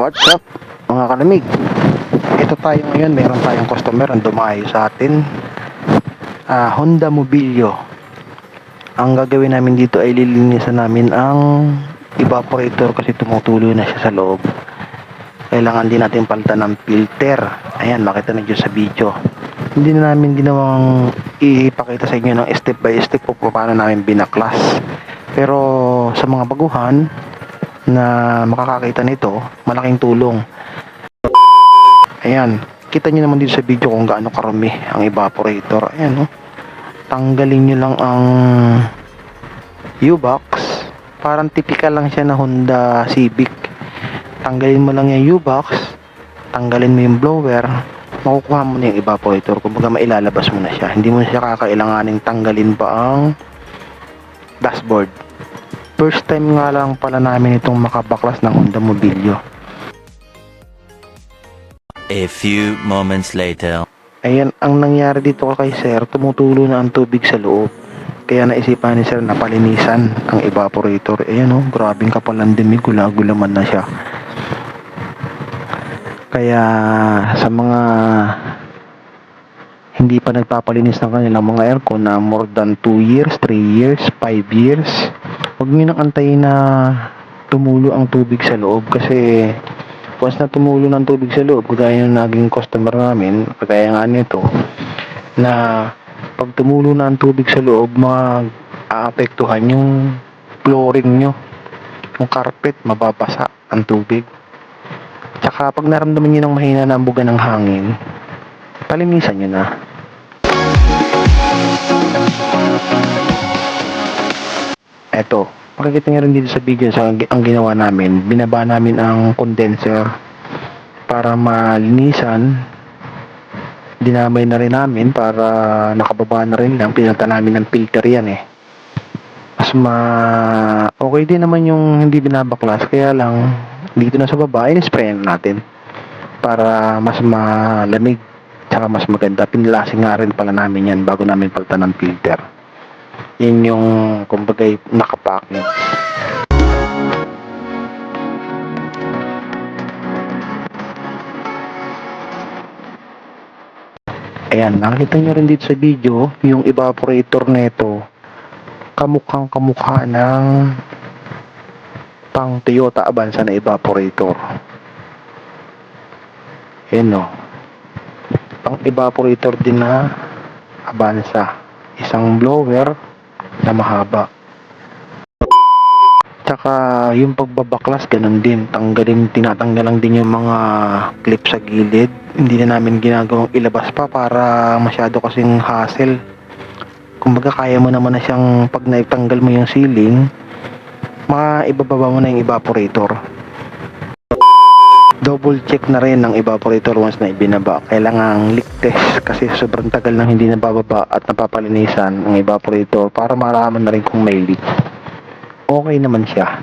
What's up mga kalamig? Ito tayo ngayon, meron tayong customer ang dumayo sa atin. Honda Mobilio. Ang gagawin namin dito ay lilinisan namin ang evaporator kasi tumutulo na siya sa loob. Kailangan din natin palitan ng filter. Ayan, makita na dyan sa video. Hindi na namin ginawang ipakita sa inyo ng step by step kung paano namin binaklas. Pero sa mga baguhan na makakakita nito, malaking tulong. Ayan, kita nyo naman dito sa video kung gaano karami ang evaporator. Ayan, oh. Tanggalin nyo lang ang U-box. Parang typical lang siya na Honda Civic. Tanggalin mo lang yung U-box, tanggalin mo yung blower, makukuha mo na yung evaporator. Kumbaga mailalabas mo na siya. Hindi mo siya kakailanganing tanggalin pa ang dashboard. First time nga lang pala namin itong makabaklas ng Honda Mobilio. A few moments later. Ayan, ang nangyari dito kay sir, tumutulo na ang tubig sa loob. Kaya naisipan ni sir na palinisan ang evaporator. Ayan, oh, grabing kapal ng dumi, gula-gulaman na siya. Kaya sa mga hindi pa nagpapalinis ng kanilang mga aircon na more than 2 years, 3 years, 5 years, huwag nyo nang antayin na tumulo ang tubig sa loob kasi once na tumulo ng tubig sa loob, kagaya ng naging customer namin, kagaya nga nito, na pag tumulo na ang tubig sa loob, mag-aapektuhan yung flooring nyo, yung carpet, mababasa ang tubig. Tsaka pag naramdaman nyo ng mahina na ang buga ng hangin, palinisan nyo na. Eto, makikita nyo rin dito sa video ang ginawa namin. Binaba namin ang condenser para malinisan. Dinamay na rin namin para nakababa na rin lang. Pinata namin ng filter yan eh. Okay din naman yung hindi binabaklas. Kaya lang, dito na sa baba, in-spray natin para mas malamig tsaka mas maganda. Pinlasing nga rin pala namin yan bago namin palitan ng filter. Yun yung kumbaga nakapacking. Ayan, nakikita nyo rin dito sa video yung evaporator neto kamukhang kamukha ng pang Toyota Avanza na evaporator. Ayan, o, pang evaporator din na Avanza, isang blower na mahaba. Tsaka yung pagbabaklas ganun din, tinatanggalan din yung mga clip sa gilid. Hindi na namin ginagawang ilabas pa para masyado kasing hassle. Kumbaga kaya mo naman na siyang pag naitanggal mo yung ceiling, maibababa mo na yung evaporator. Double check na rin ng evaporator once na ibinaba. Kailangang leak test kasi sobrang tagal nang hindi nabababa at napapalinisan ang evaporator para malaman na rin kung may leak. Okay naman siya.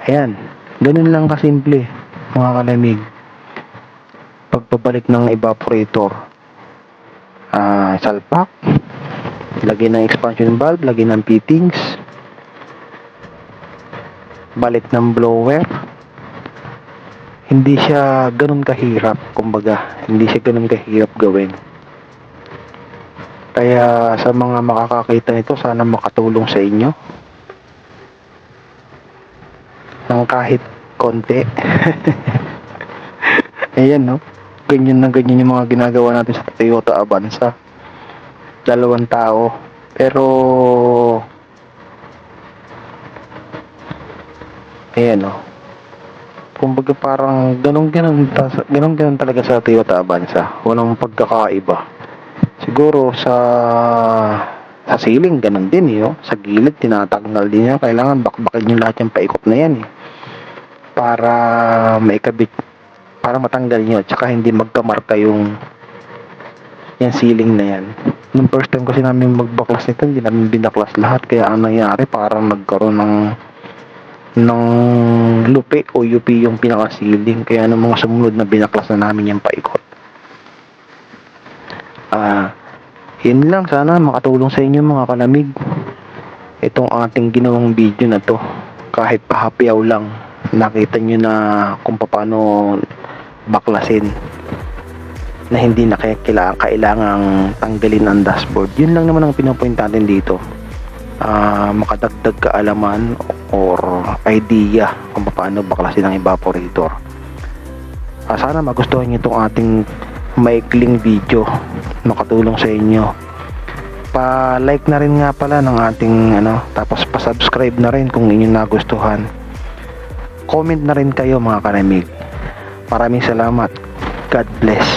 Ayan, ganun lang kasimple mga kalamig. Pagpabalik ng evaporator, salpak, lagyan ng expansion valve, lagyan ng fittings, balik ng blower. Hindi siya ganun kahirap, kumbaga hindi siya ganun kahirap gawin. Kaya sa mga makakakita nito, sana makatulong sa inyo ng kahit konti. Ayan, no, ganyan na ganyan yung mga ginagawa natin sa Toyota Avanza. 2 tao, pero ayan, no, kumbaga parang ganun talaga sa Toyota Avanza. Walang pagkakaiba. Siguro sa ceiling ganun din eh, oh. Sa gilid tinatanggal din yan. Kailangan bakbakin yung lahat yung paikot na yan eh, para maikabit, para matanggal nyo tsaka hindi magkamarka yung ceiling na yan. Nung first time kasi namin magbaklas nito, hindi namin binaklas lahat. Kaya ang nangyari, parang nagkaroon ng lupi o UP yung pinaka-ceiling. Kaya nung mga sumunod na binaklas na namin yung paikot. Yun lang, sana makatulong sa inyo mga kalamig itong ating ginawang video na to. Kahit pahapyaw lang nakita nyo na kung paano baklasin na hindi na kailangang tanggalin ang dashboard. Yun lang naman ang pinopoint natin dito. Makadagdag kaalaman or idea kung paano baklasin ang evaporator. Sana magustuhan nyo itong ating maikling video, makatulong sa inyo. Pa-like na rin nga pala ng ating tapos pa-subscribe na rin kung inyo nagustuhan. Comment na rin kayo mga karamig. Maraming salamat. God bless.